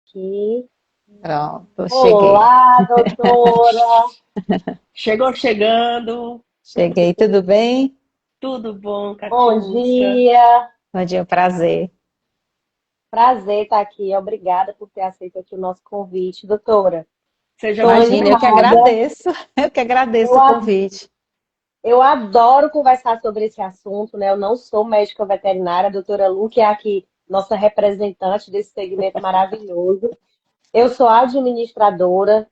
aqui. Pronto, cheguei. Olá, doutora. Chegou chegando, Cheguei, tudo bem? tudo bom, Bom Catiusca? dia. Bom dia, prazer. Prazer estar aqui. Obrigada por ter aceito aqui o nosso convite, doutora. Seja Estou Imagina, eu que animada. agradeço. Eu que agradeço Eu, o a- convite. eu adoro conversar sobre esse assunto, né? Eu não sou médica veterinária, a doutora Lu, que é aqui nossa representante desse segmento maravilhoso. Eu sou administradora,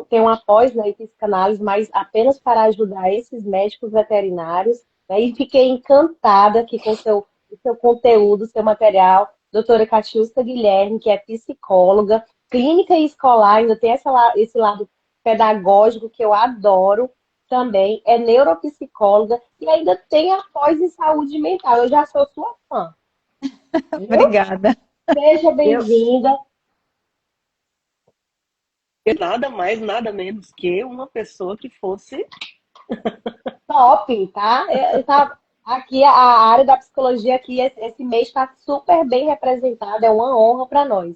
tenho uma pós na psicanálise, mas apenas para ajudar esses médicos veterinários, né? E fiquei encantada aqui com o seu conteúdo, seu material. Doutora Catiusca Guilherme, que é psicóloga, clínica e escolar, ainda tem esse lado pedagógico que eu adoro também, é neuropsicóloga e ainda tem a pós em saúde mental. Eu já sou sua fã, viu? Obrigada. Seja Eu, bem-vinda. nada mais, nada menos que uma pessoa que fosse. Top, tá? Aqui a área da psicologia aqui esse mês está super bem representada, é uma honra para nós.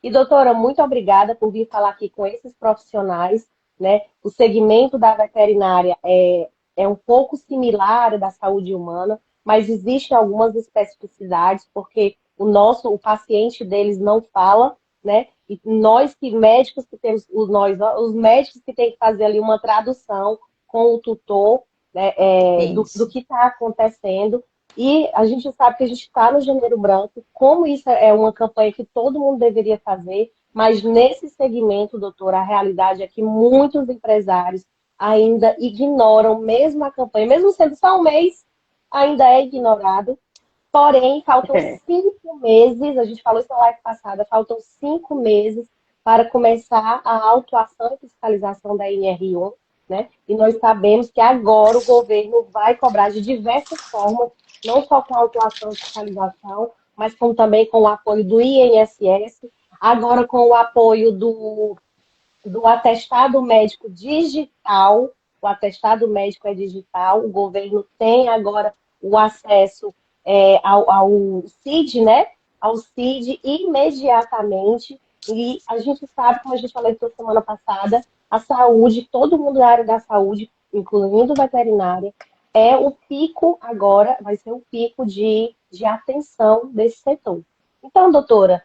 E doutora, muito obrigada por vir falar aqui com esses profissionais, né? O segmento da veterinária é um pouco similar ao da saúde humana, mas existem algumas especificidades, porque o paciente deles não fala, né? E nós que médicos que temos, os médicos que têm que fazer ali uma tradução com o tutor, né, do Isso. que está acontecendo. E a gente sabe que a gente está no Janeiro Branco, como isso é uma campanha que todo mundo deveria fazer, mas nesse segmento, doutora, a realidade é que muitos empresários ainda ignoram mesmo a campanha, mesmo sendo só um mês, ainda é ignorado. Porém, faltam É, 5 meses, a gente falou isso na live passada, faltam 5 meses para começar a autuação e fiscalização da NR1, né? E nós sabemos que agora o governo vai cobrar de diversas formas, não só com a autuação e fiscalização, mas como também com o apoio do INSS, agora com o apoio do atestado médico digital. O atestado médico é digital, o governo tem agora o acesso ao CID, né? Ao CID imediatamente. E a gente sabe, como a gente falou semana passada, a saúde, todo mundo da área da saúde, incluindo veterinária, é o pico agora, vai ser o pico de atenção desse setor. Então, doutora,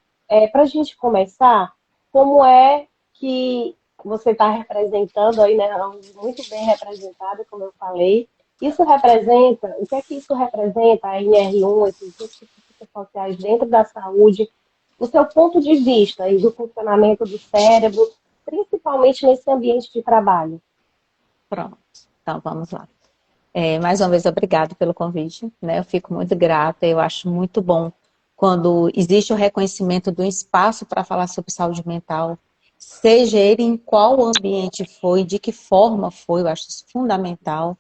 para a gente começar, como é que você está representando aí, né? Muito bem representada, como eu falei. Isso representa, o que isso representa, a NR1, esses grupos sociais dentro da saúde, o seu ponto de vista e do funcionamento do cérebro, principalmente nesse ambiente de trabalho? Pronto. Então, vamos lá. Mais uma vez, obrigado pelo convite, né? Eu fico muito grata, eu acho muito bom quando existe o reconhecimento do espaço para falar sobre saúde mental, seja ele em qual ambiente foi, de que forma foi, eu acho isso fundamental.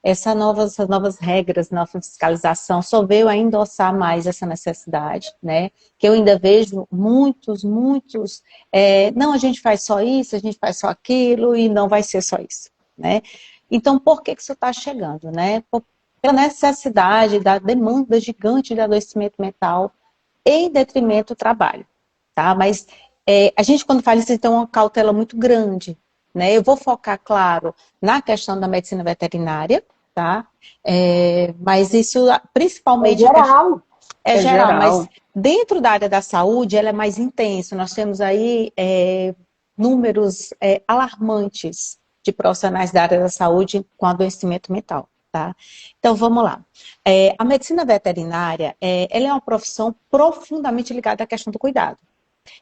Essas novas regras, nova fiscalização, só veio a endossar mais essa necessidade, né? Que eu ainda vejo muitos, não, a gente faz só isso, a gente faz só aquilo, e não vai ser só isso, né? Então, por que isso está chegando, né? Pela necessidade da demanda gigante de adoecimento mental em detrimento do trabalho, tá? Mas a gente, quando fala isso, tem uma cautela muito grande, né? Eu vou focar, claro, na questão da medicina veterinária, tá? Mas isso, É principalmente a questão geral. é é geral, mas geral. dentro da área da saúde, ela é mais intensa. Nós temos aí números alarmantes de profissionais da área da saúde com adoecimento mental, tá? Então, vamos lá. A medicina veterinária, ela é uma profissão profundamente ligada à questão do cuidado.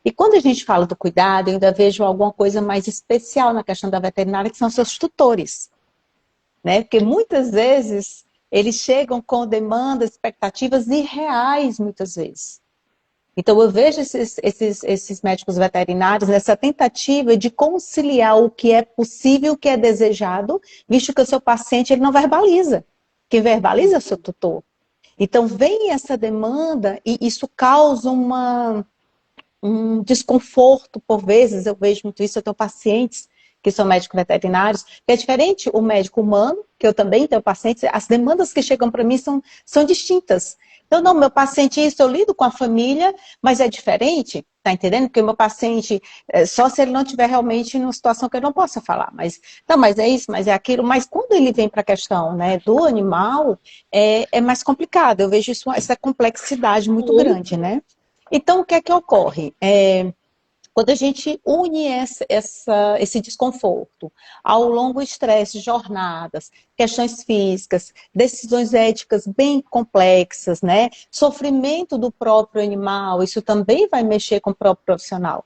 E quando a gente fala do cuidado, eu ainda vejo alguma coisa mais especial na questão da veterinária, que são seus tutores, né? Porque muitas vezes eles chegam com demandas, expectativas irreais, muitas vezes. Então eu vejo esses médicos veterinários nessa tentativa de conciliar o que é possível, o que é desejado, visto que o seu paciente ele não verbaliza. Quem verbaliza é o seu tutor. Então vem essa demanda e isso causa um desconforto, por vezes, eu vejo muito isso, eu tenho pacientes que são médicos veterinários, que é diferente o médico humano, que eu também tenho pacientes, as demandas que chegam para mim são distintas, Então, não, meu paciente, isso eu lido com a família, mas é diferente, tá entendendo? Porque o meu paciente, só se ele não estiver realmente numa situação que eu não possa falar, mas, não, mas é isso, mas é aquilo, mas quando ele vem para a questão, né, do animal, é mais complicado, eu vejo isso, essa complexidade muito grande, né? Então, o que é que ocorre? Quando a gente une esse desconforto ao longo estresse, jornadas, questões físicas, decisões éticas bem complexas, né? Sofrimento do próprio animal, isso também vai mexer com o próprio profissional.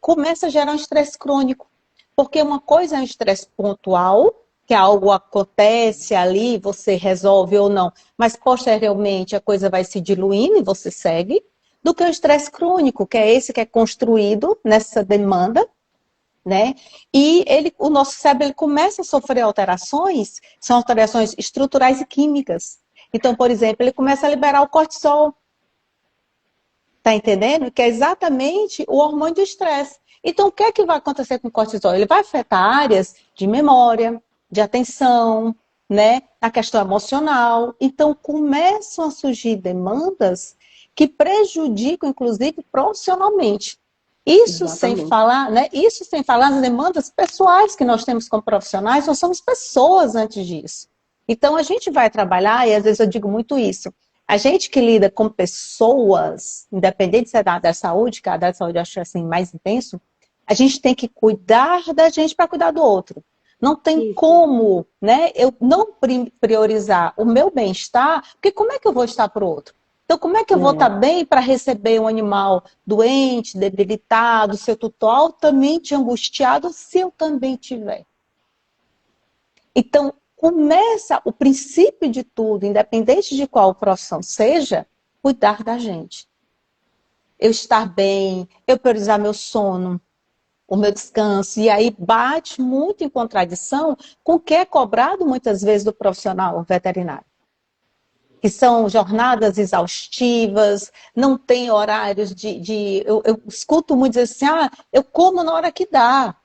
Começa a gerar um estresse crônico, porque uma coisa é um estresse pontual, que algo acontece ali, você resolve ou não, mas posteriormente a coisa vai se diluindo e você segue, do que o estresse crônico, que é esse que é construído nessa demanda, né? E o nosso cérebro ele começa a sofrer alterações, são alterações estruturais e químicas. Então, por exemplo, ele começa a liberar o cortisol, tá entendendo? Que é exatamente o hormônio do estresse. Então, o que é que vai acontecer com o cortisol? Ele vai afetar áreas de memória, de atenção, né? Na questão emocional. Então, começam a surgir demandas que prejudicam, inclusive, profissionalmente. Isso sem Exatamente. falar, né? Isso sem falar nas demandas pessoais que nós temos como profissionais, nós somos pessoas antes disso. Então, a gente vai trabalhar, e às vezes eu digo muito isso, a gente que lida com pessoas, independente se é da área da saúde, que a área da saúde eu acho assim mais intenso, a gente tem que cuidar da gente para cuidar do outro. Não tem como, né, eu não priorizar o meu bem-estar, porque como é que eu vou estar para o outro? Então, como é que eu vou estar bem para receber um animal doente, debilitado, se eu estou altamente angustiado, se eu também tiver? Então, começa o princípio de tudo, independente de qual profissão seja, cuidar da gente. Eu estar bem, eu priorizar meu sono, o meu descanso, e aí bate muito em contradição com o que é cobrado muitas vezes do profissional veterinário. Que são jornadas exaustivas, não tem horários eu escuto muito dizer assim, eu como na hora que dá,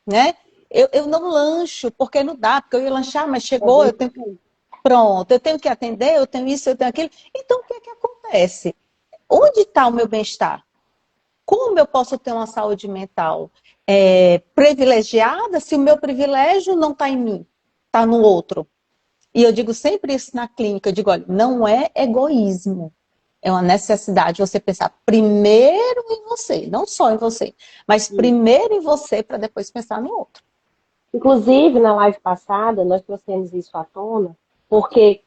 né? Eu não lancho, porque não dá, porque eu ia lanchar, mas chegou, eu tenho que... Pronto, eu tenho que atender, eu tenho isso, eu tenho aquilo. Então, o que é que acontece? Onde está o meu bem-estar? Como eu posso ter uma saúde mental privilegiada se o meu privilégio não está em mim, está no outro? E eu digo sempre isso na clínica, eu digo, olha, não é egoísmo. É uma necessidade você pensar primeiro em você, não só em você, mas primeiro em você para depois pensar no outro. Inclusive, na live passada, nós trouxemos isso à tona, porque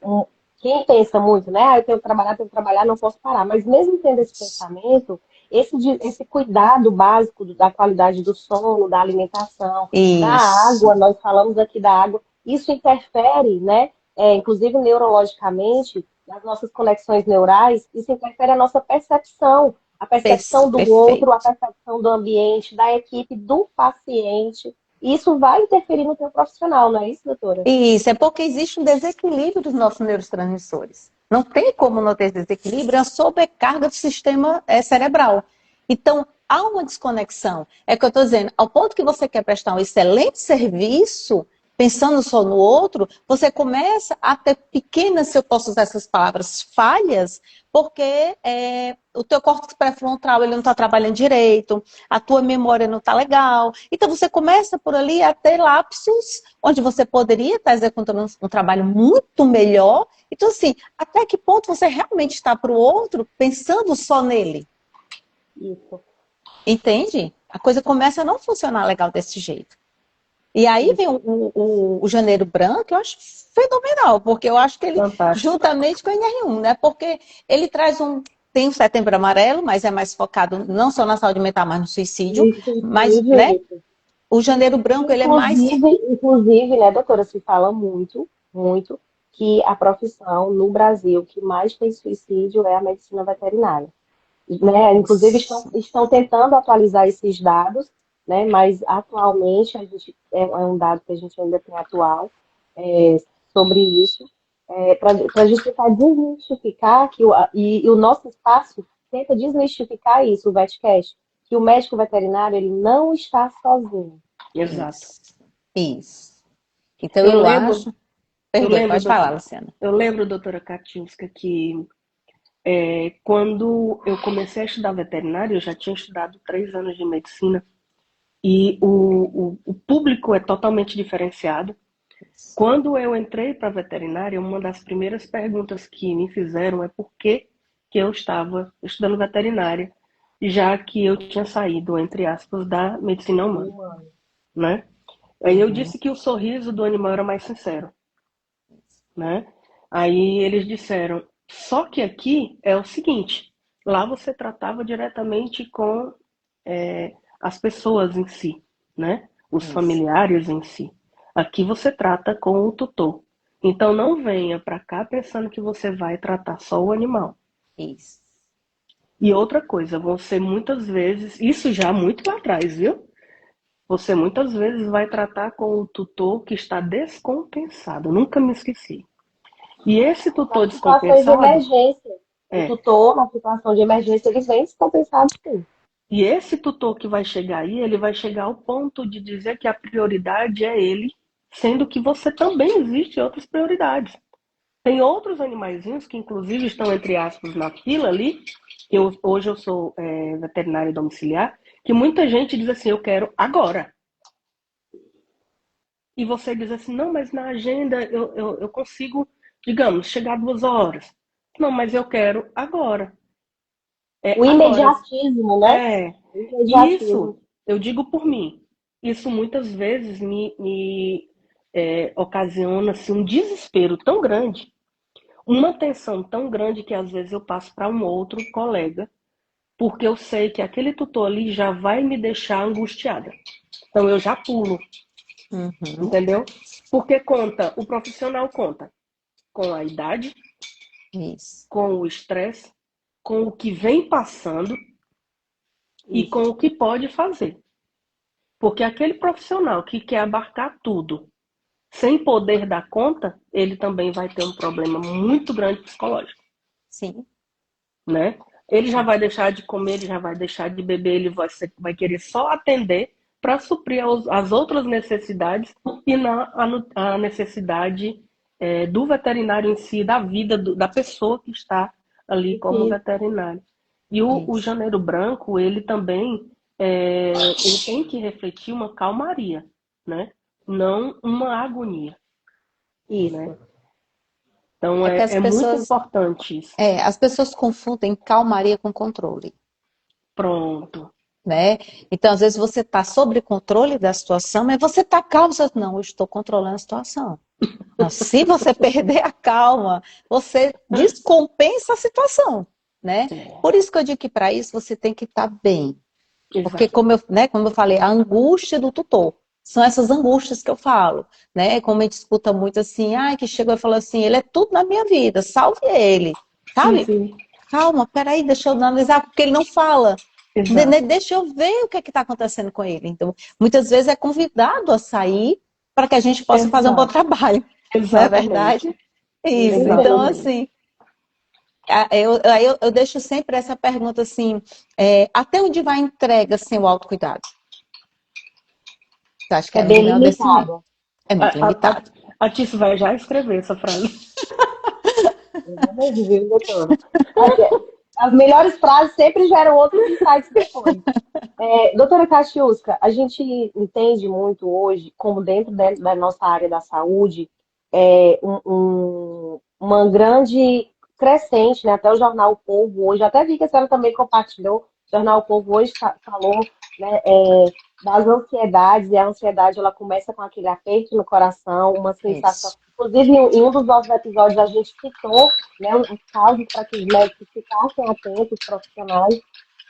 quem pensa muito, né? Tenho que trabalhar, não posso parar. Mas mesmo tendo esse pensamento, esse cuidado básico da qualidade do sono, da alimentação, da Isso. água, nós falamos aqui da água, isso interfere, né? Inclusive neurologicamente, nas nossas conexões neurais, isso interfere a nossa percepção, a percepção do outro, a Perfeito. percepção do ambiente, da equipe, do paciente. Isso vai interferir no teu profissional, não é isso, doutora? Isso, é porque existe um desequilíbrio dos nossos neurotransmissores. Não tem como não ter desequilíbrio, é uma sobrecarga do sistema cerebral. Então, há uma desconexão. É o que eu estou dizendo, ao ponto que você quer prestar um excelente serviço, pensando só no outro, você começa a ter pequenas, se eu posso usar essas palavras, falhas, porque o teu córtex pré-frontal ele não está trabalhando direito, a tua memória não está legal. Então, você começa por ali a ter lapsos onde você poderia estar executando um trabalho muito melhor. Então, assim, até que ponto você realmente está para o outro pensando só nele? Isso. Entende? A coisa começa a não funcionar legal desse jeito. E aí vem o Janeiro Branco, eu acho fenomenal, porque eu acho que ele, Fantástico. juntamente com o NR1, né? Porque ele tem o Setembro Amarelo, mas é mais focado não só na saúde mental, mas no suicídio. Mas, né? Isso. O Janeiro Branco, ele é mais... Inclusive, né, doutora, se fala muito, muito, que a profissão no Brasil que mais tem suicídio é a medicina veterinária. Né? Inclusive, estão tentando atualizar esses dados, né? Mas atualmente é um dado que a gente ainda tem atual sobre isso, para a gente tentar desmistificar e o nosso espaço tenta desmistificar isso, o VetCast, que o médico veterinário ele não está sozinho. Exato. Isso. Então Eu eu lembro, acho... eu Perdoe, lembro, pode falar, Luciana. eu lembro, doutora Katinska, que Quando eu comecei a estudar veterinária, eu já tinha estudado 3 anos de medicina e o público é totalmente diferenciado. Quando eu entrei para a veterinária, uma das primeiras perguntas que me fizeram é por que eu estava estudando veterinária, já que eu tinha saído, entre aspas, da medicina humana, né? Aí eu disse que o sorriso do animal era mais sincero, né? Aí eles disseram, só que aqui é o seguinte, lá você tratava diretamente com as pessoas em si, né? Os familiares em si. Aqui você trata com o tutor. Então não venha para cá pensando que você vai tratar só o animal. Isso. E outra coisa, você muitas vezes, isso já muito lá atrás, viu? Você muitas vezes vai tratar com o tutor que está descompensado. Nunca me esqueci. E esse tutor Nas situações de descompensado, emergência, o é, tutor, na situação de emergência, eles vêm descompensados, sim. e esse tutor que vai chegar aí, ele vai chegar ao ponto de dizer que a prioridade é ele, sendo que você também existe outras prioridades. Tem outros animaizinhos que inclusive estão, entre aspas, na fila ali, hoje eu sou veterinária domiciliar, que muita gente diz assim, eu quero agora. E você diz assim, não, mas na agenda eu consigo, digamos, chegar 2 horas. Não, mas eu quero agora. O Agora. imediatismo, né? O imediatismo. Isso, eu digo por mim. Isso muitas vezes me ocasiona assim, um desespero tão grande, uma tensão tão grande que às vezes eu passo para um outro colega, porque eu sei que aquele tutor ali já vai me deixar angustiada. Então eu já pulo, entendeu? Porque o profissional conta com a idade, Isso. com o estresse, com o que vem passando e Isso. com o que pode fazer. Porque aquele profissional que quer abarcar tudo sem poder dar conta, ele também vai ter um problema muito grande psicológico, Sim. né? Ele já vai deixar de comer, ele já vai deixar de beber, ele vai querer só atender para suprir as outras necessidades e a necessidade do veterinário em si, da vida da pessoa que está ali como Isso. veterinário. E o Isso. Janeiro Branco, ele também ele tem que refletir uma calmaria, né? Não uma agonia, Isso. né? Então É que é muito importante isso. as pessoas confundem calmaria com controle, Pronto. né? Então, às vezes você está sob controle da situação, mas você está calmo, você, não, eu estou controlando a situação. Não, se você perder a calma, você descompensa a situação, né? Por isso que eu digo que para isso você tem que estar bem. Porque, Exato. como eu falei, a angústia do tutor. São essas angústias que eu falo, né? Como a gente escuta muito assim, que chegou e falou assim, ele é tudo na minha vida, salve ele. Sabe? Sim. Calma, peraí, deixa eu analisar, porque ele não fala. Exato. Deixa eu ver o que está acontecendo com ele. Então, muitas vezes é convidado a sair para que a gente possa fazer um bom trabalho. Não é verdade? Isso. Então, assim, eu deixo sempre essa pergunta assim, até onde vai a entrega sem o autocuidado? Você acha que É bem limitado. É muito limitado. A Tícia vai já escrever essa frase. Exatamente, viu, doutora? As melhores frases sempre geram outros insights depois. Doutora Castiusca, a gente entende muito hoje, como dentro da nossa área da saúde, uma grande crescente, né? Até o Jornal O Povo hoje, até vi que a senhora também compartilhou, o Jornal O Povo hoje falou, né, das ansiedades, e a ansiedade ela começa com aquele aperto no coração, uma sensação. Isso. Inclusive, em um dos nossos episódios, a gente citou, né, as causas para que os médicos ficassem atentos, profissionais,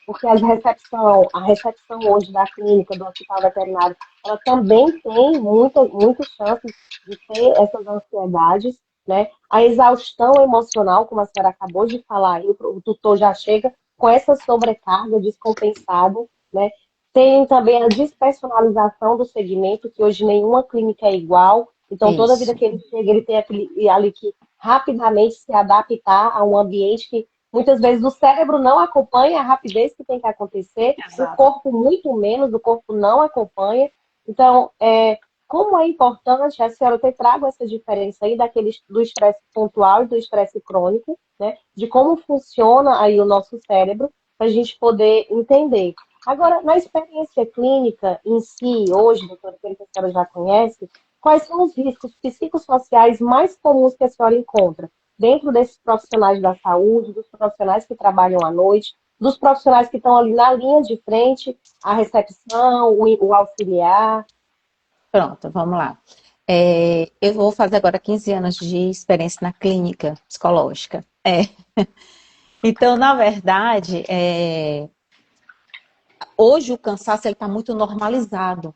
porque a recepção hoje da clínica, do hospital veterinário, ela também tem muitas chances de ter essas ansiedades, né? A exaustão emocional, como a senhora acabou de falar aí, o tutor já chega com essa sobrecarga descompensada, né? Tem também a despersonalização do segmento, que hoje nenhuma clínica é igual, então toda vida que ele chega, ele tem aquele ali que rapidamente se adaptar a um ambiente que muitas vezes o cérebro não acompanha a rapidez que tem que acontecer, Exato. o corpo muito menos, o corpo não acompanha. Então, como é importante a senhora ter trago essa diferença aí do estresse pontual e do estresse crônico, né? De como funciona aí o nosso cérebro, para a gente poder entender. Agora, na experiência clínica em si, hoje, doutora, pelo que a senhora já conhece, quais são os riscos psicossociais mais comuns que a senhora encontra dentro desses profissionais da saúde, dos profissionais que trabalham à noite, dos profissionais que estão ali na linha de frente, a recepção, o auxiliar? Pronto, vamos lá. Eu vou fazer agora 15 anos de experiência na clínica psicológica. Então, na verdade, hoje o cansaço está muito normalizado.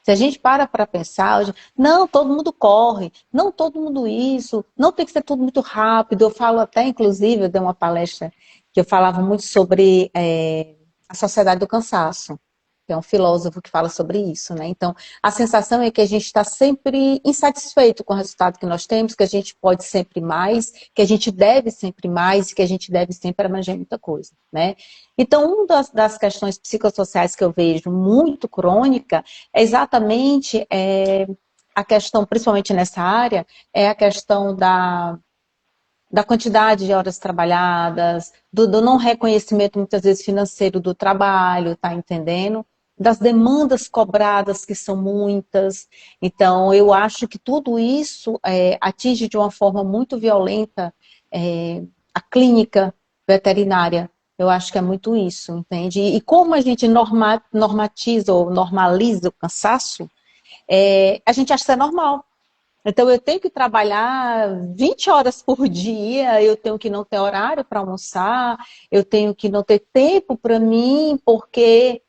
Se a gente para pensar, hoje, não, todo mundo corre, não todo mundo isso, não tem que ser tudo muito rápido. Eu falo até, inclusive, eu dei uma palestra que eu falava muito sobre a sociedade do cansaço, que é um filósofo que fala sobre isso, né? Então, a sensação é que a gente está sempre insatisfeito com o resultado que nós temos, que a gente pode sempre mais, que a gente deve sempre mais, que a gente deve sempre abranger muita coisa, né? Então, uma das questões psicossociais que eu vejo muito crônica é exatamente a questão, principalmente nessa área, é a questão da quantidade de horas trabalhadas, do não reconhecimento, muitas vezes, financeiro do trabalho, tá entendendo? Das demandas cobradas, que são muitas. Então, eu acho que tudo isso atinge de uma forma muito violenta a clínica veterinária. Eu acho que é muito isso, entende? E como a gente normatiza ou normaliza o cansaço, a gente acha que é normal. Então, eu tenho que trabalhar 20 horas por dia, eu tenho que não ter horário para almoçar, eu tenho que não ter tempo para mim, porque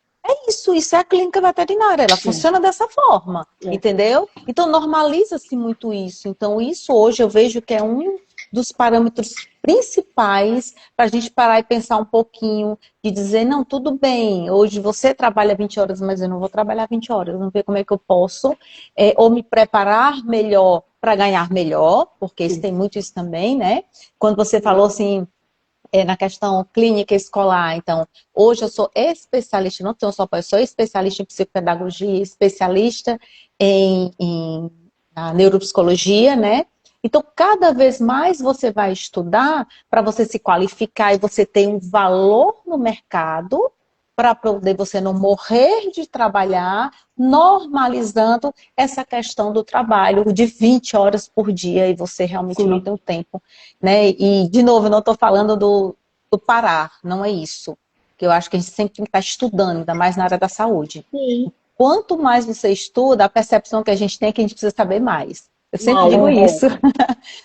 isso é a clínica veterinária, ela funciona dessa forma, entendeu? Então, normaliza-se muito isso. Então, isso hoje eu vejo que é um dos parâmetros principais para a gente parar e pensar um pouquinho, de dizer, não, tudo bem, hoje você trabalha 20 horas, mas eu não vou trabalhar 20 horas, vamos ver como é que eu posso ou me preparar melhor para ganhar melhor, porque isso tem muito isso também, né? Quando você falou assim, na questão clínica escolar, então, hoje eu sou especialista, não tenho só, eu sou especialista em psicopedagogia, especialista na neuropsicologia, né? Então, cada vez mais você vai estudar para você se qualificar e você ter um valor no mercado para poder você não morrer de trabalhar, normalizando essa questão do trabalho de 20 horas por dia e você realmente não tem o tempo, né? E, de novo, eu não estou falando do parar, não é isso. Que eu acho que a gente sempre tem que estar estudando, ainda mais na área da saúde. Sim. Quanto mais você estuda, a percepção que a gente tem é que a gente precisa saber mais. Eu sempre digo isso.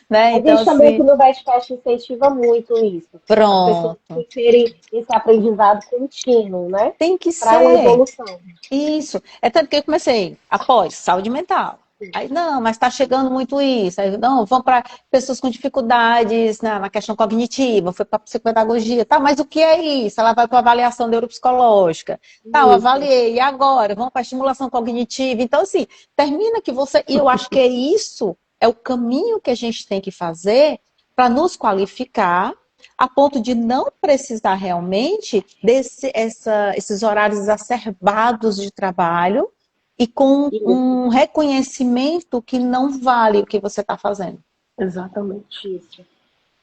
Né? Então, a gente também assim, aqui no Vetcast incentiva muito isso. Pronto. As pessoas terem esse aprendizado contínuo, né? Tem que Para uma ser. evolução. Isso. É tanto que eu comecei após saúde mental. Aí, não, mas está chegando muito isso. Aí, não, vamos para pessoas com dificuldades na questão cognitiva, foi para psicopedagogia. Tá, mas o que é isso? Ela vai para avaliação neuropsicológica. Tá, eu avaliei. E agora? Vamos para estimulação cognitiva. Então, assim, termina que você... E eu acho que isso é o caminho que a gente tem que fazer para nos qualificar a ponto de não precisar realmente esses horários exacerbados de trabalho e com um reconhecimento que não vale o que você está fazendo. Exatamente. Isso.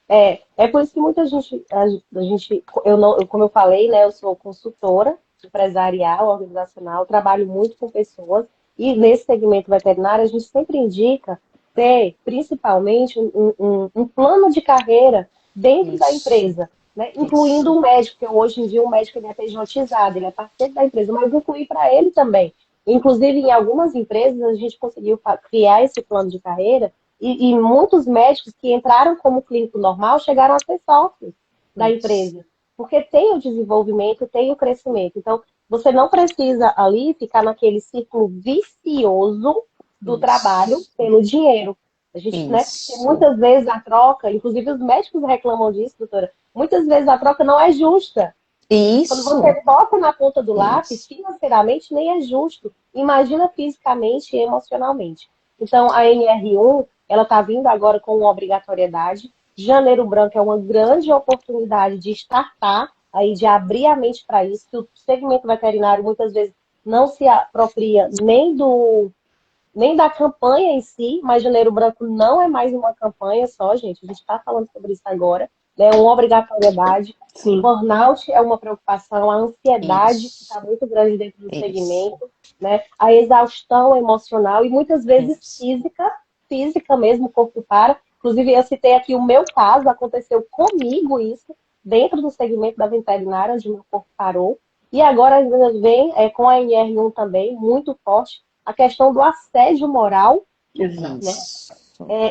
É por isso que muita gente, como eu falei, né, eu sou consultora empresarial, organizacional, trabalho muito com pessoas e nesse segmento veterinário a gente sempre indica ter, principalmente, um plano de carreira dentro da empresa, né? Incluindo o médico, porque hoje em dia o médico ele é PJ-izado, ele é parceiro da empresa, mas incluir para ele também. Inclusive, em algumas empresas, a gente conseguiu criar esse plano de carreira e muitos médicos que entraram como clínico normal chegaram a ser sócios da empresa, porque tem o desenvolvimento, tem o crescimento. Então, você não precisa ali ficar naquele círculo vicioso do trabalho pelo dinheiro. A gente, né, porque muitas vezes a troca, inclusive os médicos reclamam disso, doutora, muitas vezes a troca não é justa. Quando você bota na ponta do lápis, financeiramente nem é justo. Imagina fisicamente e emocionalmente. Então, a NR1, ela está vindo agora com uma obrigatoriedade. Janeiro Branco é uma grande oportunidade de startar, aí, de abrir a mente para isso, que o segmento veterinário muitas vezes não se apropria nem nem da campanha em si, mas Janeiro Branco não é mais uma campanha só, gente. A gente está falando sobre isso agora, né? É uma obrigatoriedade. O Sim, burnout é uma preocupação, a ansiedade que está Isso, muito grande dentro do isso, segmento, né? A exaustão emocional e muitas vezes isso. física mesmo, o corpo para. Inclusive, eu citei aqui o meu caso, aconteceu comigo isso, dentro do segmento da veterinária, onde meu corpo parou. E agora ainda vem com a NR1 também, muito forte, a questão do assédio moral, né? exato. Isso.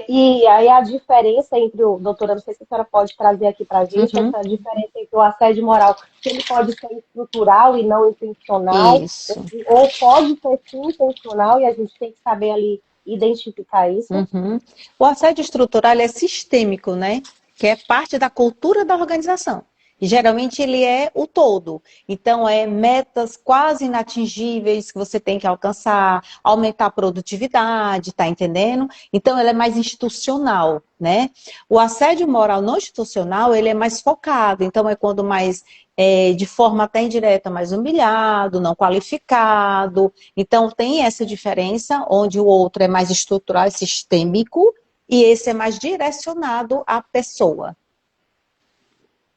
E aí a diferença entre o, doutora, não sei se a senhora pode trazer aqui para a gente, Uhum. essa diferença entre o assédio moral, que ele pode ser estrutural e não intencional, Isso. ou pode ser sim intencional, e a gente tem que saber ali identificar isso. Uhum. O assédio estrutural ele é sistêmico, né? Que é parte da cultura da organização. E geralmente ele é o todo. Então, é metas quase inatingíveis que você tem que alcançar, aumentar a produtividade, tá entendendo? Então, ele é mais institucional, né? O assédio moral não institucional, ele é mais focado. Então, é quando mais, de forma até indireta, mais humilhado, não qualificado. Então, tem essa diferença, onde o outro é mais estrutural e sistêmico, e esse é mais direcionado à pessoa.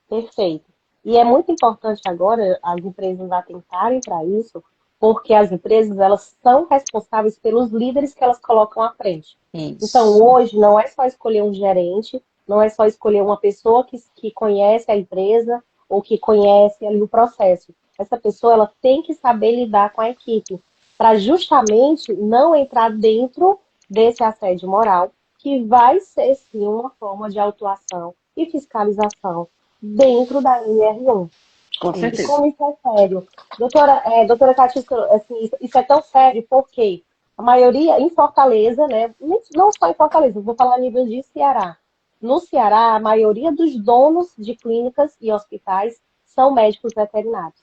Perfeito. E é muito importante agora as empresas atentarem para isso, porque as empresas elas são responsáveis pelos líderes que elas colocam à frente. Então, Isso. hoje não é só escolher um gerente, não é só escolher uma pessoa que conhece a empresa ou que conhece ali o processo. Essa pessoa ela tem que saber lidar com a equipe, para justamente não entrar dentro desse assédio moral, que vai ser sim uma forma de autuação e fiscalização dentro da NR1. Com E certeza. Isso. como isso é sério? Doutora Catisca, assim, isso é tão sério porque a maioria em Fortaleza, né? Não só em Fortaleza, vou falar a nível de Ceará. No Ceará, a maioria dos donos de clínicas e hospitais são médicos veterinários.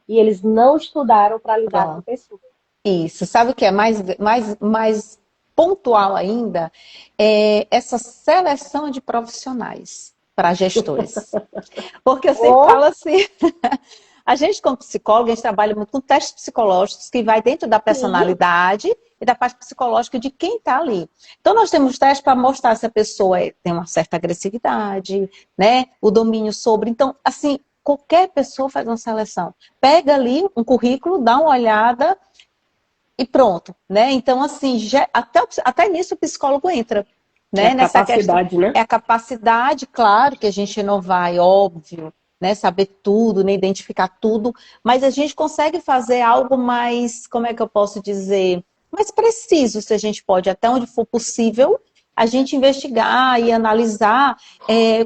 E eles não estudaram para lidar com Pronto. pessoas. Isso. Sabe o que é mais pontual ainda? É essa seleção de profissionais para gestores. Porque eu sempre Ou, falo assim, a gente como psicóloga, a gente trabalha muito com testes psicológicos que vai dentro da sim, personalidade e da parte psicológica de quem está ali. Então nós temos testes para mostrar se a pessoa tem uma certa agressividade, né, o domínio sobre. Então, assim, qualquer pessoa faz uma seleção. Pega ali um currículo, dá uma olhada e pronto, né? Então, assim, até nisso o psicólogo entra, É né? a Nessa questão. capacidade, né? É a capacidade, claro, que a gente não vai, óbvio, né? Saber tudo, né? Identificar tudo, mas a gente consegue fazer algo mais, como é que eu posso dizer, mais preciso, se a gente pode, até onde for possível, a gente investigar e analisar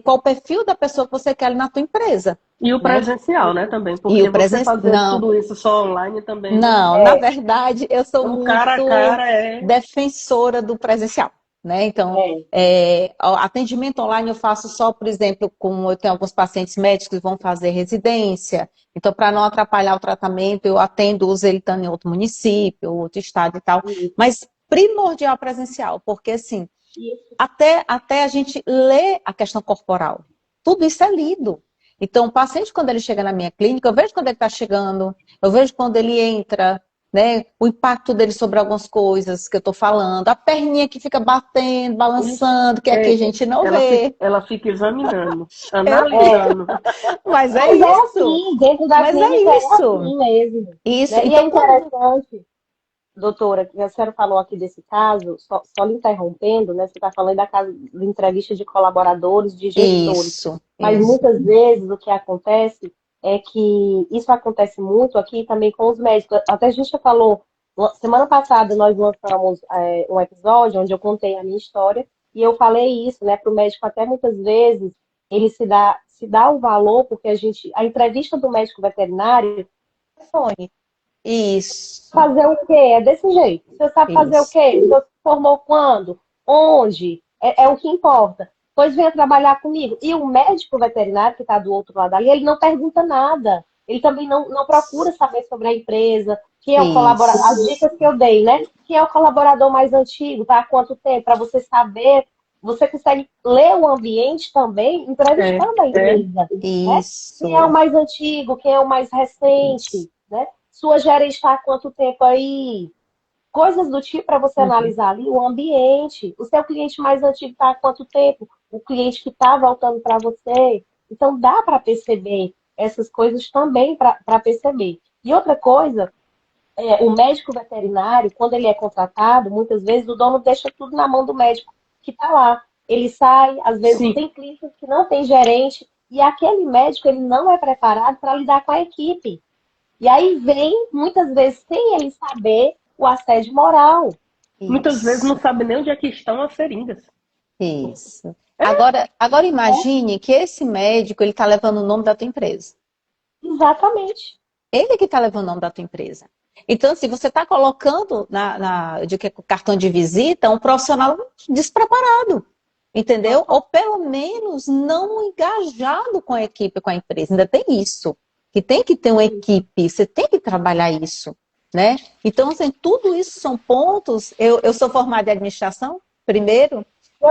qual o perfil da pessoa que você quer ali na tua empresa, E o né? presencial, né, também, E o porque você presencial. fazer Não, tudo isso só online também não. não, na verdade, eu sou O cara a muito cara é. defensora do presencial, né? Então, é, atendimento online eu faço só, por exemplo, eu tenho alguns pacientes médicos que vão fazer residência, então, para não atrapalhar o tratamento, eu atendo-os ele estando em outro município, outro estado e tal, mas primordial presencial, porque assim, isso. até a gente lê a questão corporal. Tudo isso é lido. Então, o paciente, quando ele chega na minha clínica, eu vejo quando ele está chegando, eu vejo quando ele entra, né? O impacto dele sobre algumas coisas que eu estou falando, a perninha que fica batendo, balançando, que aqui a É, gente não vê. ela fica examinando, É, analisando. Mas é mas é isso. assim, dentro da Mas é clínica é isso. assim mesmo. Isso. Né? E é Então, quando. interessante, doutora, que a senhora falou aqui desse caso, só lhe interrompendo, né? Você está falando da casa de entrevista de colaboradores, de gestores. Isso, Mas isso. muitas vezes o que acontece é que isso acontece muito aqui também com os médicos. Até a gente já falou, semana passada nós lançamos um episódio onde eu contei a minha história e eu falei isso, né, para o médico até muitas vezes ele se dá o valor porque a entrevista do médico veterinário é telefone. Isso, Fazer o quê? É desse jeito. Você sabe fazer o isso. quê? Você se formou quando? Onde? É o que importa. Pois venha trabalhar comigo. E o médico veterinário que está do outro lado ali, ele não pergunta nada. Ele também não procura saber sobre a empresa, quem é o colaborador, as Isso. dicas que eu dei, né? Quem é o colaborador mais antigo, tá? Há quanto tempo? Para você saber, você consegue ler o ambiente também, É, entrevistando a é. empresa, né? Quem é o Isso. mais antigo, quem é o mais recente, né? Sua gerente está há quanto tempo aí? Coisas do tipo para você analisar ali o ambiente. O seu cliente mais antigo está há quanto tempo? O cliente que está voltando para você. Então, dá para perceber essas coisas também para perceber. E outra coisa, o médico veterinário, quando ele é contratado, muitas vezes o dono deixa tudo na mão do médico que está lá. Ele sai, às vezes Sim, tem clínicas que não tem gerente, e aquele médico ele não é preparado para lidar com a equipe. E aí vem, muitas vezes, sem ele saber, o assédio moral. muitas vezes Isso, não sabe nem onde é que estão as seringas. isso. É, Agora É, imagine que esse médico, ele está levando o nome da tua empresa. exatamente. Ele que está levando o nome da tua empresa. Então, se você está colocando de que cartão de visita um profissional despreparado, entendeu? Ou pelo menos não engajado com a equipe, com a empresa. Ainda tem isso, que tem que ter uma equipe, você tem que trabalhar isso, né? Então, assim, tudo isso são pontos. Eu sou formada em administração, primeiro,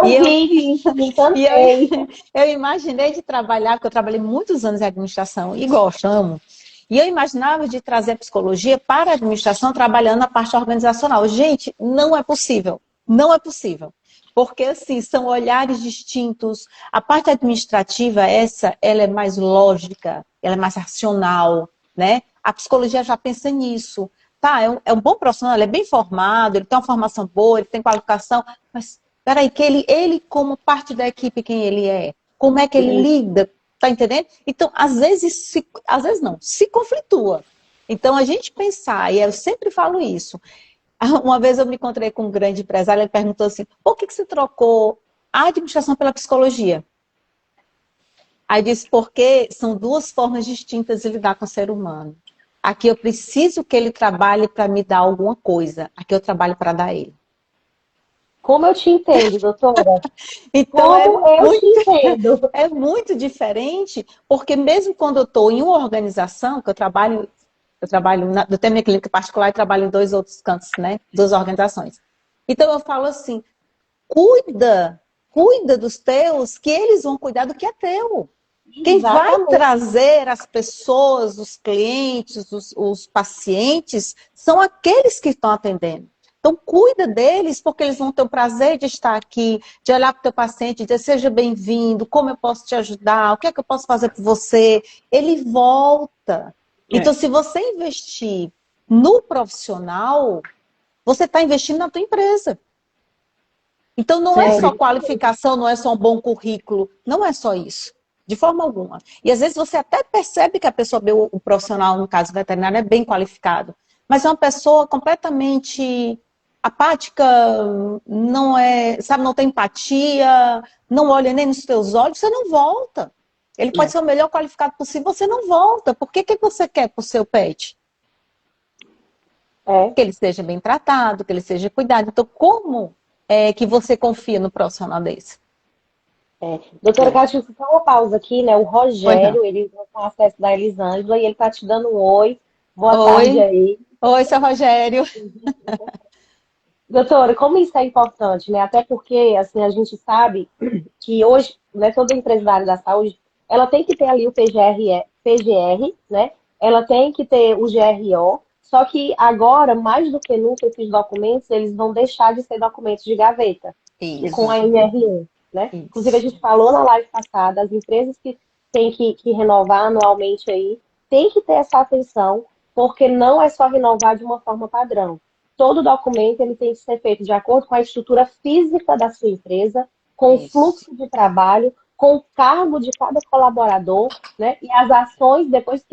e Eu eu, vi, me e eu, encantei. eu imaginei de trabalhar, porque eu trabalhei muitos anos em administração e gosto, amo. E eu imaginava de trazer a psicologia para a administração, trabalhando na parte organizacional. Gente, não é possível. Não é possível. Porque, assim, são olhares distintos. A parte administrativa, ela é mais lógica, ela é mais racional, né? A psicologia já pensa nisso. Tá, é um bom profissional, ele é bem formado, ele tem uma formação boa, ele tem qualificação, mas, peraí, que ele como parte da equipe, quem ele é? Como é que ele lida? Tá entendendo? Então, às vezes não, se conflitua. Então, a gente pensar, e eu sempre falo isso, uma vez eu me encontrei com um grande empresário, ele perguntou assim, por que você trocou a administração pela psicologia? Aí disse, porque são duas formas distintas de lidar com o ser humano. Aqui eu preciso que ele trabalhe para me dar alguma coisa, aqui eu trabalho para dar a ele. Como eu te entendo, doutora? Então, Como eu te entendo? é muito diferente, porque mesmo quando eu estou em uma organização, que eu tenho minha clínica particular e trabalho em dois outros cantos, né? Duas organizações. Então eu falo assim, cuida dos teus, que eles vão cuidar do que é teu. Quem vai Exatamente. trazer as pessoas, os clientes, os pacientes, são aqueles que estão atendendo. Então, cuida deles, porque eles vão ter o prazer de estar aqui, de olhar para o teu paciente e dizer, seja bem-vindo, como eu posso te ajudar, o que é que eu posso fazer por você? Ele volta. Então, é, se você investir no profissional, você está investindo na tua empresa. Então, não é só sempre. qualificação, não é só um bom currículo, não é só isso, de forma alguma. E às vezes você até percebe que a pessoa, o profissional, no caso veterinário, é bem qualificado, mas é uma pessoa completamente apática, não é, sabe, não tem empatia, não olha nem nos teus olhos, você não volta. Ele pode É. ser o melhor qualificado possível, você não volta. Por que você quer para o seu pet? É. Que ele seja bem tratado, que ele seja cuidado. Então, como é que você confia no profissional desse? Doutora É. Cátia, só uma pausa aqui, né? O Pois não. Rogério, ele com acesso da Elisângela e ele tá te dando um oi. Boa tarde Oi. aí. Oi, seu Rogério. Doutora, como isso é importante, né? Até porque, assim, a gente sabe que hoje, né, toda empresa da área da saúde, ela tem que ter ali o PGR, né? Ela tem que ter o GRO, só que agora, mais do que nunca, esses documentos, eles vão deixar de ser documentos de gaveta, com a Isso, NR1, né? Inclusive, a isso. gente falou na live passada, as empresas que têm que renovar anualmente aí, tem que ter essa atenção, porque não é só renovar de uma forma padrão. Todo documento ele tem que ser feito de acordo com a estrutura física da sua empresa, com o Isso. fluxo de trabalho, com o cargo de cada colaborador, né? E as ações, depois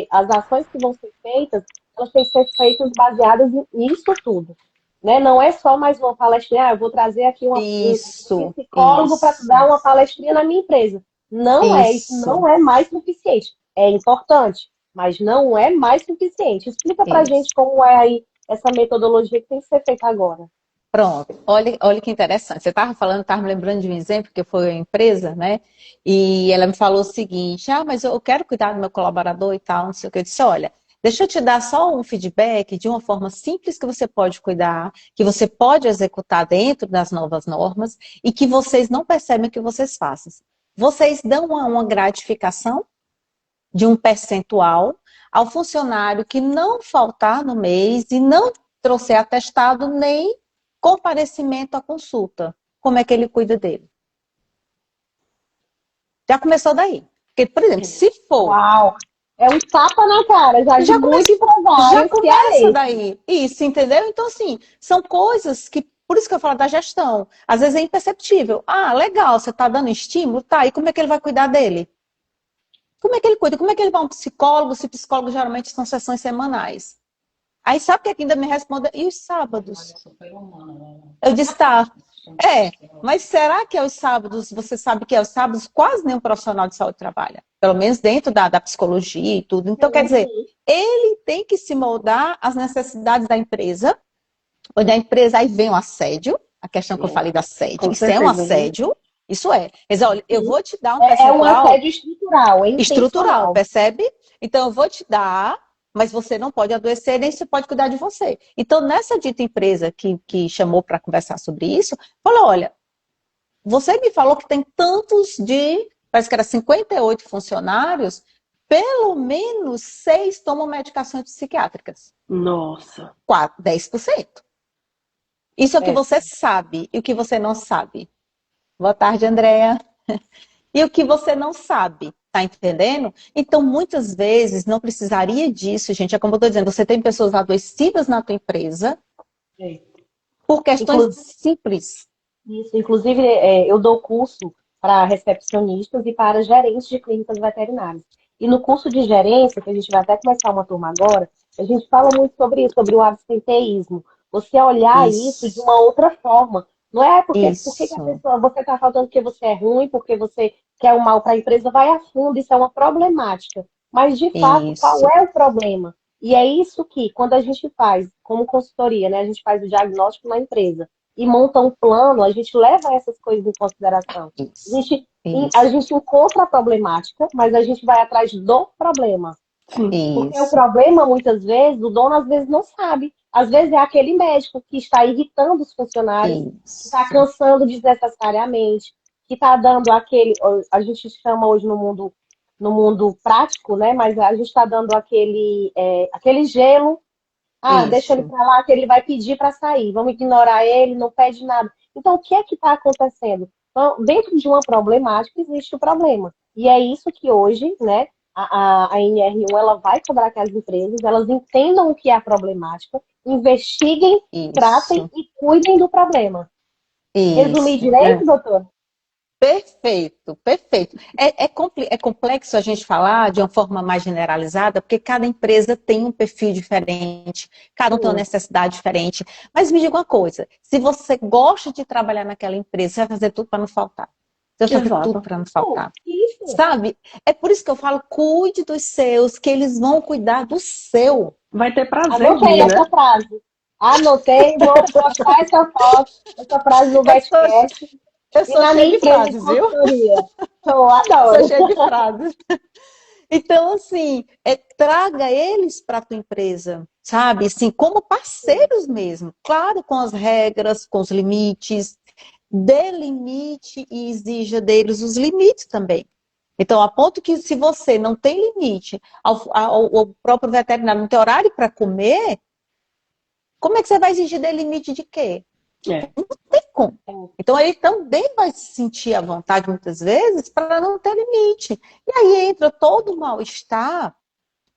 as ações que vão ser feitas, elas têm que ser feitas baseadas nisso tudo. Né? Não é só mais uma palestrinha, eu vou trazer aqui um Isso, psicólogo para dar isso, uma palestrinha na minha empresa. Não é, isso isso, não é mais suficiente. É importante, mas não é mais suficiente. Explica para a isso. gente como é aí essa metodologia que tem que ser feita agora. Pronto, olha que interessante. Você estava falando, estava me lembrando de um exemplo, que foi uma empresa, né? E ela me falou o seguinte: mas eu quero cuidar do meu colaborador e tal, não sei o que. Eu disse: olha, deixa eu te dar só um feedback de uma forma simples que você pode cuidar, que você pode executar dentro das novas normas e que vocês não percebem o que vocês fazem. Vocês dão uma gratificação de um percentual ao funcionário que não faltar no mês e não trouxer atestado nem comparecimento à consulta. Como é que ele cuida dele? Já começou daí. Porque, por exemplo, se for... Uau! É um tapa na cara, já de Já muito já empresário que é começa esse. daí. Isso, entendeu? Então, assim, são coisas que, por isso que eu falo da gestão, às vezes é imperceptível. Ah, legal, você está dando estímulo, tá, e como é que ele vai cuidar dele? Como é que ele cuida? Como é que ele vai a um psicólogo, se psicólogo geralmente são sessões semanais? Aí sabe o que ainda me responde? E os sábados? Eu disse, tá. Mas será que é os sábados, você sabe que é os sábados, quase nenhum profissional de saúde trabalha. Pelo menos dentro da psicologia e tudo. Então, quer dizer, ele tem que se moldar às necessidades da empresa, onde a empresa, aí vem o assédio, a questão que eu falei do assédio, isso é um assédio, isso é. Quer dizer, olha, eu vou te dar um percentual... É um assédio estrutural, é estrutural, intencional. percebe? Então, eu vou te dar, mas você não pode adoecer, nem você pode cuidar de você. Então, nessa dita empresa que chamou para conversar sobre isso, falou, olha, você me falou que tem tantos parece que era 58 funcionários, pelo menos 6 tomam medicações psiquiátricas. Nossa. 10%. Isso é o que você sabe e o que você não sabe. Boa tarde, Andréa. E o que você não sabe, tá entendendo? Então, muitas vezes, não precisaria disso, gente. É como eu estou dizendo, você tem pessoas adoecidas na tua empresa por questões simples. Isso, inclusive, eu dou curso para recepcionistas e para gerentes de clínicas veterinárias. E no curso de gerência, que a gente vai até começar uma turma agora, a gente fala muito sobre isso, sobre o absenteísmo. Você olhar isso de uma outra forma. Não é porque que a pessoa, você está falando que você é ruim, porque você quer o mal para a empresa, vai a fundo, isso é uma problemática. Mas, de fato, qual é o problema? E é isso que, quando a gente faz, como consultoria, né, a gente faz o diagnóstico na empresa e monta um plano, a gente leva essas coisas em consideração. A gente encontra a problemática, mas a gente vai atrás do problema. Porque o problema, muitas vezes, o dono às vezes não sabe. Às vezes é aquele médico que está irritando os funcionários, que está cansando desnecessariamente, que está dando aquele... A gente chama hoje no mundo prático, né? Mas a gente está dando aquele gelo. Deixa ele para lá que ele vai pedir para sair. Vamos ignorar ele, não pede nada. Então, o que é que está acontecendo? Então, dentro de uma problemática, existe o problema. E é isso que hoje, né, a NR1 ela vai cobrar que as empresas elas entendam o que é a problemática, investiguem, tratem e cuidem do problema. Resumir direito, doutor? Perfeito, perfeito. É complexo a gente falar de uma forma mais generalizada, porque cada empresa tem um perfil diferente, cada um tem uma necessidade diferente. Mas me diga uma coisa, se você gosta de trabalhar naquela empresa, você vai fazer tudo para não faltar. Você vai fazer tudo para não faltar. Sabe? É por isso que eu falo, cuide dos seus, que eles vão cuidar do seu. Vai ter prazer. Anotei essa frase. Anotei, vou postar essa foto, essa frase no Betcast. Eu sou cheia de frases, viu? Eu adoro. Sou cheia de frases. Então, assim, traga eles para a tua empresa, sabe? Assim, como parceiros mesmo. Claro, com as regras, com os limites. Delimite e exija deles os limites também. Então, a ponto que se você não tem limite, ao próprio veterinário não tem horário para comer, como é que você vai exigir dele limite de quê? Não tem como. Então, ele também vai se sentir à vontade, muitas vezes, para não ter limite. E aí entra todo o mal-estar,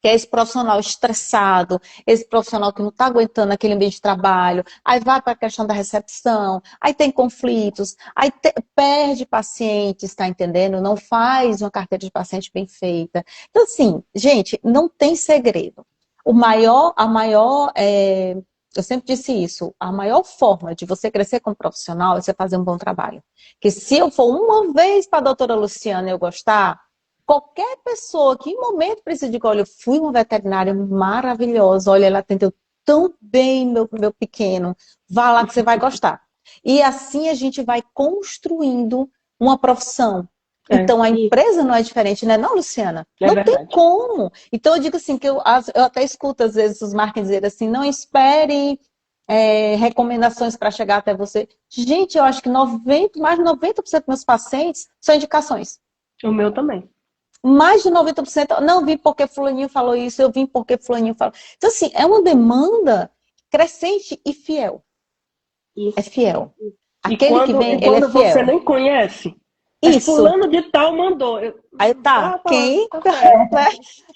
que é esse profissional estressado, esse profissional que não está aguentando aquele ambiente de trabalho, aí vai para a questão da recepção, aí tem conflitos, aí perde pacientes, está entendendo? Não faz uma carteira de paciente bem feita. Então, assim, gente, não tem segredo. Eu sempre disse isso, a maior forma de você crescer como profissional é você fazer um bom trabalho. Que se eu for uma vez para a doutora Luciana e eu gostar, qualquer pessoa que em momento precisa de, olha, eu fui uma veterinária maravilhosa, olha, ela atendeu tão bem meu pequeno, vá lá que você vai gostar. E assim a gente vai construindo uma profissão. Então a empresa não é diferente, né? Não, Luciana? Não tem como. Então eu digo assim, que eu até escuto às vezes os marketing dizer assim, não espere recomendações para chegar até você. Gente, eu acho que mais de 90% dos meus pacientes são indicações. O meu também. Mais de 90%, não vim porque fulaninho falou isso, eu vim porque fulaninho falou. Então assim, é uma demanda crescente e fiel. Isso. É fiel. E Aquele que vem, ele é quando você fiel. nem conhece, Isso. fulano de tal mandou. Aí tá, quem? Tá certo. Né?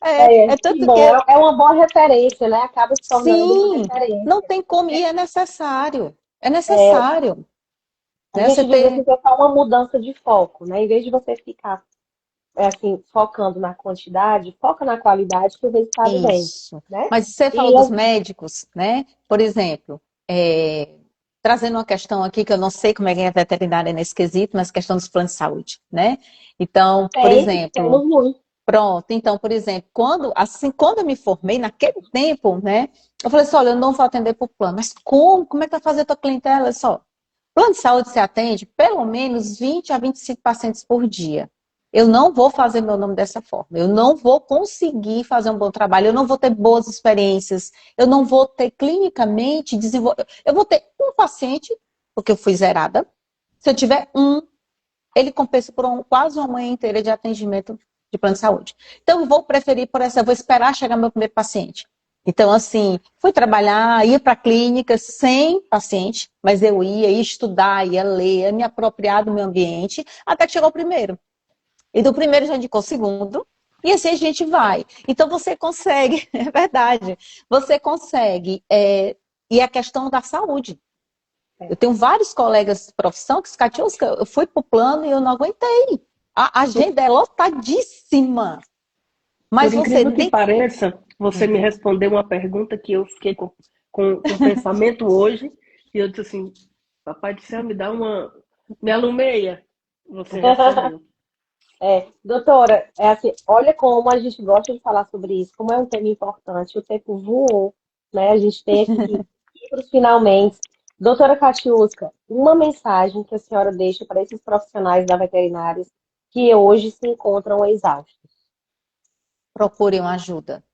É, É que tanto bom, que, é uma boa referência, né? Acaba se tornando uma sim, referência. não tem como, e é necessário. É É, necessário. a Né? Você gente diz assim ter que é só uma mudança de foco, né? Em vez de você ficar assim, focando na quantidade, foca na qualidade que o resultado vem, isso. né? Mas você falou E dos médicos, né? Por exemplo, trazendo uma questão aqui que eu não sei como é que é a veterinária nesse quesito, mas questão dos planos de saúde, né? Então, por exemplo, temos muito. pronto. Então, por exemplo, quando eu me formei, naquele tempo, né? Eu falei assim, olha, eu não vou atender por plano. Mas como? Como é que vai fazer a tua clientela? Olha só, plano de saúde você atende pelo menos 20 a 25 pacientes por dia. Eu não vou fazer meu nome dessa forma. Eu não vou conseguir fazer um bom trabalho. Eu não vou ter boas experiências. Eu não vou ter clinicamente desenvolver. Eu vou ter um paciente, porque eu fui zerada. Se eu tiver um, ele compensa por quase uma manhã inteira de atendimento de plano de saúde. Então, eu vou preferir por essa, eu vou esperar chegar meu primeiro paciente. Então, assim, fui trabalhar, ia para a clínica sem paciente, mas eu ia estudar, ia ler, ia me apropriar do meu ambiente, até que chegou o primeiro. E do primeiro já indicou o segundo, e assim a gente vai. Então, você consegue, é verdade, você consegue, e a questão da saúde. Eu tenho vários colegas de profissão que, Catiusca, eu fui pro plano e eu não aguentei. A agenda é lotadíssima. Por Mas você incrível que nem. pareça, você me respondeu uma pergunta que eu fiquei com pensamento hoje, e eu disse assim, Papai do Céu, me alumeia. Você respondeu. Doutora, assim, olha como a gente gosta de falar sobre isso, como é um tema importante. O tempo voou, né? A gente tem aqui que ir para os finalmente. Doutora Katiuska, uma mensagem que a senhora deixa para esses profissionais da veterinária que hoje se encontram exaustos. Procurem uma ajuda.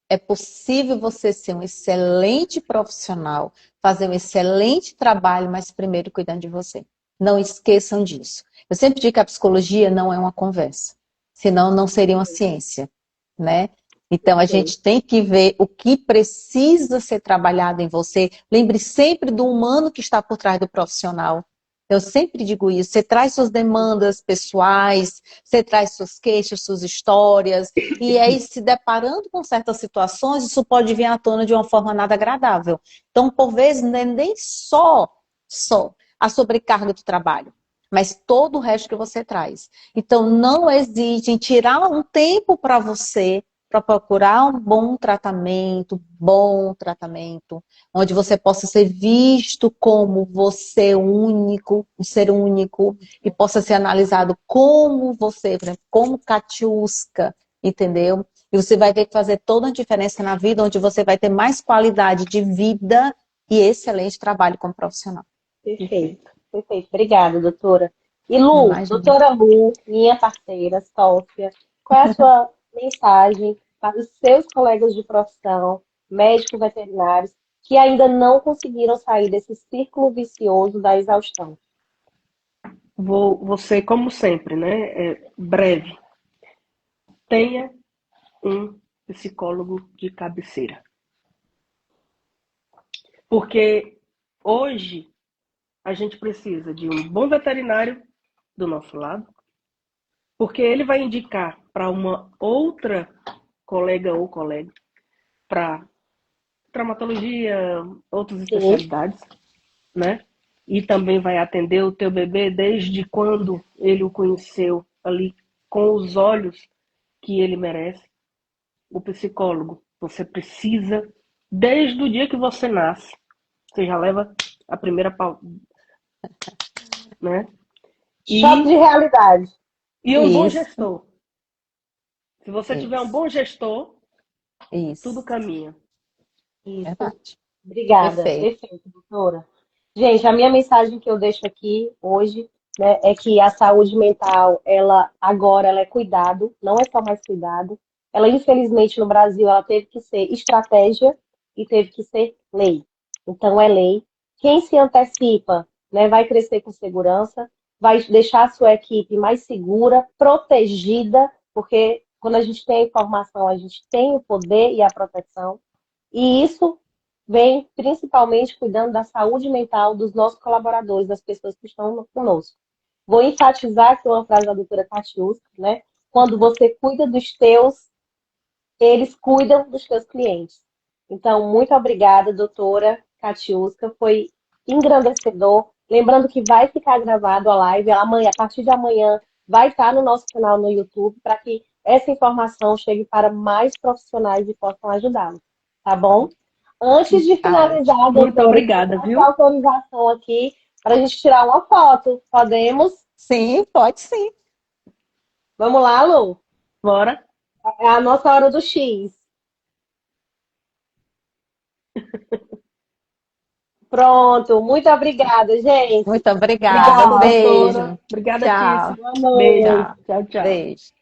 É possível você ser um excelente profissional, fazer um excelente trabalho, mas primeiro cuidando de você. Não esqueçam disso. Eu sempre digo que a psicologia não é uma conversa, senão não seria uma ciência, né? Então a gente tem que ver o que precisa ser trabalhado em você. Lembre sempre do humano que está por trás do profissional. Eu sempre digo isso. Você traz suas demandas pessoais, você traz suas queixas, suas histórias, e aí se deparando com certas situações, isso pode vir à tona de uma forma nada agradável. Então, por vezes, não é nem só a sobrecarga do trabalho, mas todo o resto que você traz. Então, não exigem tirar um tempo para você, para procurar um bom tratamento, onde você possa ser visto como você único, um ser único, e possa ser analisado como você, por exemplo, como Catiusca, entendeu? E você vai ver que fazer toda a diferença na vida, onde você vai ter mais qualidade de vida e excelente trabalho como profissional. Perfeito, perfeito. Obrigada, doutora. E Lu, Imagina. doutora Lu, minha parceira, sócia, qual é a sua mensagem para os seus colegas de profissão, médicos veterinários, que ainda não conseguiram sair desse círculo vicioso da exaustão? Vou ser, como sempre, né? Breve. Tenha um psicólogo de cabeceira. Porque hoje a gente precisa de um bom veterinário do nosso lado, porque ele vai indicar para uma outra colega ou colega para traumatologia, outras Sim, especialidades, né? E também vai atender o teu bebê desde quando ele o conheceu ali com os olhos que ele merece. O psicólogo, você precisa desde o dia que você nasce. Você já leva a primeira pau, né? choque de E, realidade. e um bom Isso, gestor. Se você tiver um isso, bom gestor, tudo isso. caminha. Isso. Verdade. Obrigada. Perfeito. Perfeito, doutora. Gente, a minha mensagem que eu deixo aqui hoje, né, é que a saúde mental, ela agora ela é cuidado, não é só mais cuidado. Ela, infelizmente, no Brasil, ela teve que ser estratégia e teve que ser lei. Então, é lei. Quem se antecipa, né, vai crescer com segurança, vai deixar a sua equipe mais segura, protegida, porque quando a gente tem a informação, a gente tem o poder e a proteção. E isso vem principalmente cuidando da saúde mental dos nossos colaboradores, das pessoas que estão conosco. Vou enfatizar aqui uma frase da doutora Katiuska, né? Quando você cuida dos teus, eles cuidam dos teus clientes. Então, muito obrigada, doutora Katiuska. Foi engrandecedor. Lembrando que vai ficar gravado a live amanhã, a partir de amanhã, vai estar no nosso canal no YouTube para que essa informação chegue para mais profissionais e possam ajudá-los. Tá bom? Antes de finalizar, Muito doutora, obrigada, peço viu? autorização aqui para a gente tirar uma foto. Podemos? Sim, pode sim. Vamos lá, Lu? Bora. É a nossa hora do X. Pronto, muito obrigada, gente. Muito obrigada. Obrigada, Um Tchau. doutora. beijo. Obrigada, Tchau. Tícia. Boa Beijo. noite. Tchau. Tchau, tchau. Beijo.